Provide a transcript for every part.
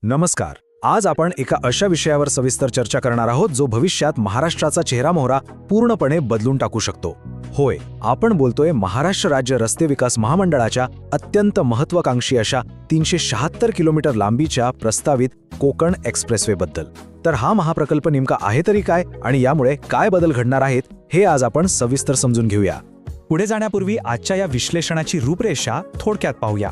नमस्कार. आज आपण एका अशा विषयावर सविस्तर चर्चा करणार आहोत जो भविष्यात महाराष्ट्राचा चेहरा-मोहरा पूर्णपणे बदलून टाकू शकतो. होय, आपण बोलतोय महाराष्ट्र राज्य रस्ते विकास महामंडळाच्या अत्यंत महत्त्वाकांक्षी अशा 376 किलोमीटर लांबीच्या प्रस्तावित कोकण एक्सप्रेसवेबद्दल. तर हा महाप्रकल्प नेमका आहे तरी काय आणि यामुळे काय बदल घडणार आहेत हे आज आपण सविस्तर समजून घेऊया. पुढे जाण्यापूर्वी आजच्या या विश्लेषणाची रूपरेषा थोडक्यात पाहूया.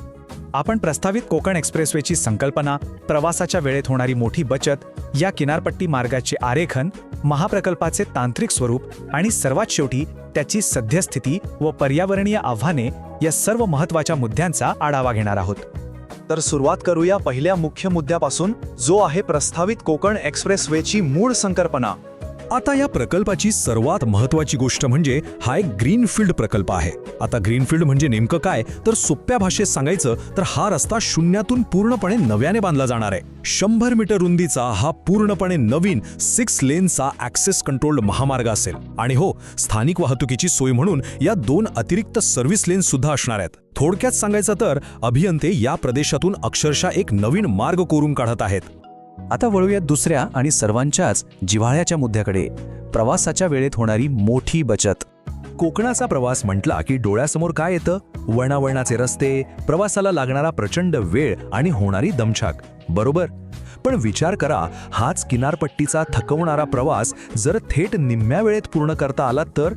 आपण प्रस्तावित कोकण एक्सप्रेसवेची संकल्पना, प्रवासाच्या वेळेत होणारी मोठी बचत, या किनारपट्टी मार्गाचे आरेखन, महाप्रकल्पाचे तांत्रिक स्वरूप आणि सर्वात शेवटी त्याची सद्यस्थिती व पर्यावरणीय आव्हाने या सर्व महत्त्वाच्या मुद्द्यांचा आढावा घेणार आहोत. तर सुरुवात करूया पहिल्या मुख्य मुद्द्यापासून, जो आहे प्रस्तावित कोकण एक्सप्रेसवेची मूळ संकल्पना. आता या प्रकल्पाची सर्वात महत्त्वाची गोष्ट म्हणजे हा एक ग्रीनफील्ड प्रकल्प आहे. आता ग्रीनफील्ड म्हणजे नेमकं काय, तर सोप्या भाषेत सांगायचं तर हा रस्ता शून्यातून पूर्णपणे नव्याने बांधला जाणार आहे. 100 मीटर रुंदीचा हा पूर्णपणे नवीन 6 लेनचा ॲक्सेस कंट्रोल्ड महामार्ग असेल. आणि हो, स्थानिक वाहतुकीची सोय म्हणून या 2 अतिरिक्त सर्व्हिस लेन्स सुद्धा असणार आहेत. थोडक्यात सांगायचं तर अभियंते या प्रदेशातून अक्षरशः एक नवीन मार्ग कोरून काढत आहेत. आता वळूयात दुसऱ्या आणि सर्वांच्याच जिव्हाळ्याच्या मुद्द्याकडे, प्रवासाच्या वेळेत होणारी मोठी बचत. कोकणाचा प्रवास म्हटला की डोळ्यासमोर काय येतं? वळणावळणाचे रस्ते, प्रवासाला लागणारा प्रचंड वेळ आणि होणारी दमछाक, बरोबर? पण विचार करा, हाच किनारपट्टीचा थकवणारा प्रवास जर थेट निम्म्या वेळेत पूर्ण करता आला तर?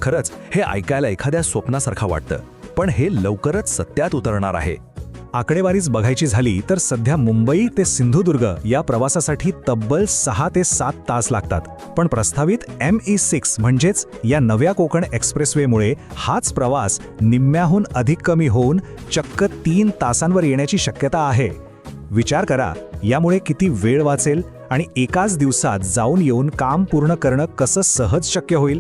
खरंच हे ऐकायला एखाद्या स्वप्नासारखं वाटतं, पण हे लवकरच सत्यात उतरणार आहे. आकडेवारीच बघायची झाली तर सध्या मुंबई ते सिंधुदुर्ग या प्रवासासाठी तब्बल 6 ते 7 तास लागतात. पण प्रस्तावित ME6 म्हणजेच या नव्या कोकण एक्सप्रेसवेमुळे हाच प्रवास निम्म्याहून अधिक कमी होऊन चक्क 3 तासांवर येण्याची शक्यता आहे. विचार करा, यामुळे किती वेळ वाचेल आणि एकाच दिवसात जाऊन येऊन काम पूर्ण करणं कसं सहज शक्य होईल?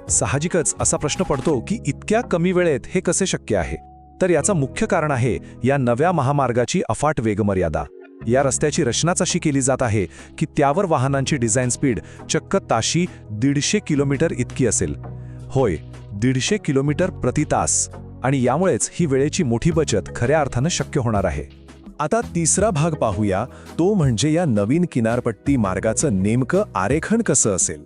साहजिकच असा प्रश्न पडतो की इतक्या कमी वेळेत हे कसे शक्य आहे. तर याचं मुख्य कारण आहे या नव्या महामार्गाची अफाट वेगमर्यादा. या रस्त्याची रचनाच अशी केली जात आहे की त्यावर वाहनांची डिझाईन स्पीड चक्क ताशी 150 किलोमीटर इतकी असेल. होय, 150 किलोमीटर प्रति तास. आणि यामुळेच ही वेळेची मोठी बचत खऱ्या अर्थानं शक्य होणार आहे. आता तिसरा भाग पाहूया, तो म्हणजे या नवीन किनारपट्टी मार्गाचं नेमकं आरेखन कसं असेल.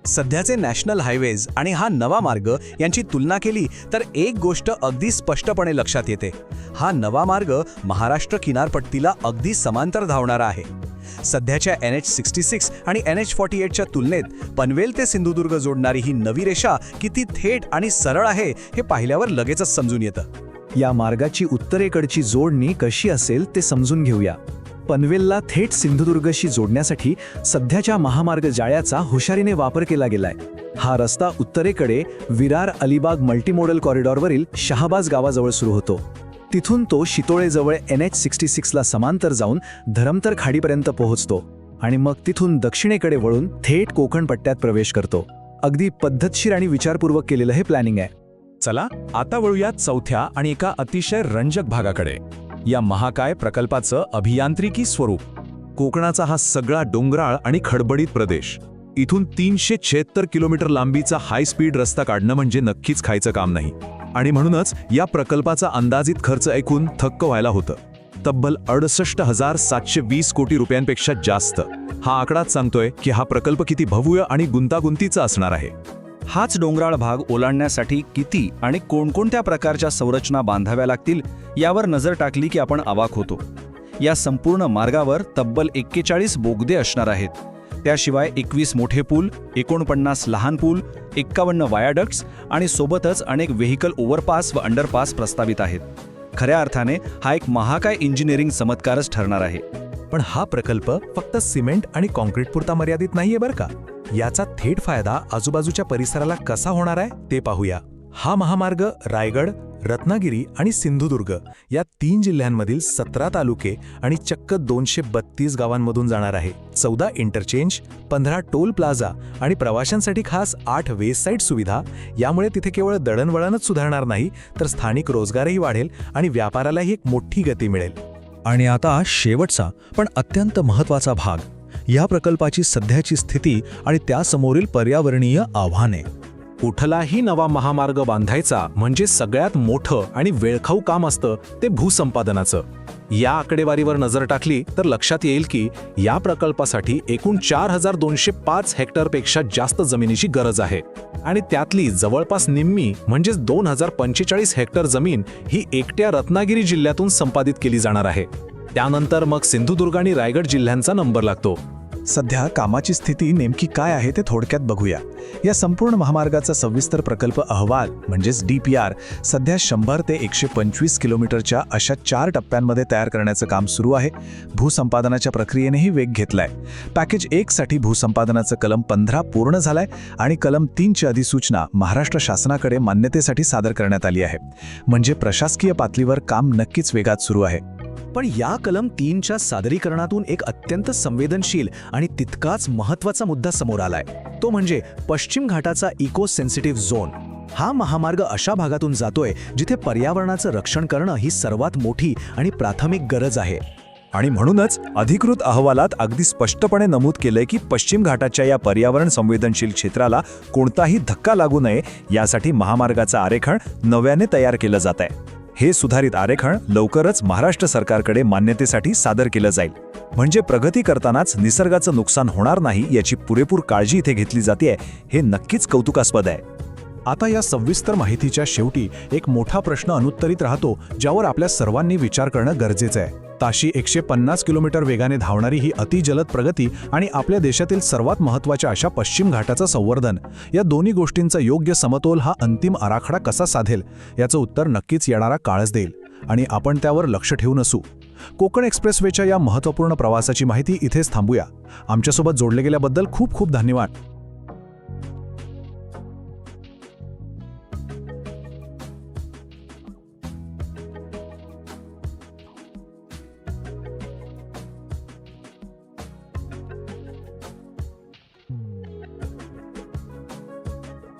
सध्याचे नॅशनल हायवेज आणि हा नवा मार्ग यांची तुलना केली तर एक गोष्ट अगदी स्पष्टपणे लक्षात येते. हा नवा मार्ग महाराष्ट्र किनारपट्टीला अगदी समांतर धावणारा आहे. सध्याच्या NH66 आणि NH48च्या तुलनेत पनवेल ते सिंधुदुर्ग जोडणारी ही नवी रेषा किती थेट आणि सरळ आहे हे पाहिल्यावर लगेचच समजून येतं. या मार्गाची उत्तरेकडची जोडणी कशी असेल ते समजून घेऊया. पनवेलला थेट सिंधुदुर्गशी जोडण्यासाठी सध्याच्या महामार्ग जाळ्याचा हुशारीने वापर केला गेलाय. हा रस्ता उत्तरेकडे विरार अलिबाग मल्टीमोडल कॉरिडॉरवरील शहाबाज गावाजवळ सुरू होतो. तिथून तो शितोळेजवळ NH66ला समांतर जाऊन धरमतर खाडीपर्यंत पोहोचतो आणि मग तिथून दक्षिणेकडे वळून थेट कोकण पट्ट्यात प्रवेश करतो. अगदी पद्धतशीर आणि विचारपूर्वक केलेलं हे प्लॅनिंग आहे. चला आता वळूयात चौथ्या आणि एका अतिशय रंजक भागाकडे, या महाकाय प्रकल्पाचं अभियांत्रिकी स्वरूप. कोकणाचा हा सगळा डोंगराळ आणि खडबडीत प्रदेश, इथून 376 किलोमीटर लांबीचा हाय स्पीड रस्ता काढणं म्हणजे नक्कीच खायचं काम नाही. आणि म्हणूनच या प्रकल्पाचा अंदाजित खर्च ऐकून थक्क व्हायला होतं. तब्बल 68,720 कोटी रुपयांपेक्षा जास्त. हा आकडाच सांगतोय की हा प्रकल्प किती भव्य आणि गुंतागुंतीचा असणार आहे. हाच डोंगराळ भाग ओलांडण्यासाठी किती आणि कोणकोणत्या प्रकारच्या संरचना बांधाव्या लागतील यावर नजर टाकली की आपण अवाक होतो. या संपूर्ण मार्गावर तब्बल 41 बोगदे असणार आहेत. त्याशिवाय 21 मोठे पूल, 49 लहान पूल, 51 वायाडक्ट्स आणि सोबतच अनेक व्हेकल ओव्हरपास व अंडरपास प्रस्तावित आहेत. खऱ्या अर्थाने हा एक महाकाय इंजिनिअरिंग चमत्कारच ठरणार आहे. पण हा प्रकल्प फक्त सिमेंट आणि कॉन्क्रीट पुरता मर्यादित नाहीये बरं का. याचा थेट फायदा आजूबाजूच्या परिसराला कसा होणार आहे ते पाहूया. हा महामार्ग रायगड, रत्नागिरी आणि सिंधुदुर्ग या 3 जिल्ह्यांमधील 17 तालुके आणि चक्क 232 गावांमधून जाणार आहे. 14 इंटरचेंज, 15 टोल प्लाझा आणि प्रवाशांसाठी खास 8 वेसाईड सुविधा. यामुळे तिथे केवळ दळणवळणच सुधारणार नाही, तर स्थानिक रोजगारही वाढेल आणि व्यापारालाही एक मोठी गती मिळेल. आणि आता शेवटचा पण अत्यंत महत्त्वाचा भाग, या प्रकल्पाची सध्याची स्थिती आणि त्यासमोरील पर्यावरणीय आव्हाने. कुठलाही नवा महामार्ग बांधायचा म्हणजे सगळ्यात मोठं आणि वेळखाऊ काम असतं ते भूसंपादनाचं. या आकडेवारीवर नजर टाकली तर लक्षात येईल की या प्रकल्पासाठी एकूण 4205 हेक्टरपेक्षा जास्त जमिनीची गरज आहे आणि त्यातली जवळपास निम्मी म्हणजेच 2045 हेक्टर जमीन ही एकट्या रत्नागिरी जिल्ह्यातून संपादित केली जाणार आहे. त्यानंतर मग सिंधुदुर्ग आणि रायगड जिल्ह्यांचा नंबर लागतो. सध्या कामाची स्थिती नेमकी काय आहे ते थोडक्यात बघूया. या संपूर्ण महामार्गाचा सविस्तर प्रकल्प अहवाल म्हणजेच DPR सध्या 100 ते 125 किलोमीटरच्या अशा 4 टप्प्यांमध्ये तयार करण्याचं काम सुरू आहे. भूसंपादनाच्या प्रक्रियेनेही वेग घेतलाय. पॅकेज 1 साठी भूसंपादनाचं कलम 15 पूर्ण झालाय आणि कलम 3 ची अधिसूचना महाराष्ट्र शासनाकडे मान्यतेसाठी सादर करण्यात आली आहे. म्हणजे प्रशासकीय पातळीवर काम नक्कीच वेगात सुरू आहे. पण या कलम 3च्या सादरीकरणातून एक अत्यंत संवेदनशील आणि तितकाच महत्त्वाचा मुद्दा समोर आलाय. तो म्हणजे पश्चिम घाटाचा इको सेन्सिटिव्ह झोन. हा महामार्ग अशा भागातून जातोय जिथे पर्यावरणाचं रक्षण करणं ही सर्वात मोठी आणि प्राथमिक गरज आहे. आणि म्हणूनच अधिकृत अहवालात अगदी स्पष्टपणे नमूद केलंय की पश्चिम घाटाच्या या पर्यावरण संवेदनशील क्षेत्राला कोणताही धक्का लागू नये यासाठी महामार्गाचं आरेखन नव्याने तयार केलं जात आहे. हे सुधारित आरेखन लवकरच महाराष्ट्र सरकारकडे मान्यतेसाठी सादर केलं जाईल. म्हणजे प्रगती करतानाच निसर्गाचं नुकसान होणार नाही याची पुरेपूर काळजी इथे घेतली जाते. हे नक्कीच कौतुकास्पद आहे. आता या सविस्तर माहितीच्या शेवटी एक मोठा प्रश्न अनुत्तरित राहतो, ज्यावर आपल्या सर्वांनी विचार करणं गरजेचं आहे. ताशी 150 किलोमीटर वेगाने धावणारी ही अतिजलद प्रगती आणि आपल्या देशातील सर्वात महत्त्वाच्या अशा पश्चिम घाटाचं संवर्धन, या दोन्ही गोष्टींचा योग्य समतोल हा अंतिम आराखडा कसा साधेल याचं उत्तर नक्कीच येणारा काळच देईल. आणि आपण त्यावर लक्ष ठेवून असू. कोकण एक्सप्रेसवेच्या या महत्त्वपूर्ण प्रवासाची माहिती इथेच थांबूया. आमच्यासोबत जोडले गेल्याबद्दल खूप खूप धन्यवाद.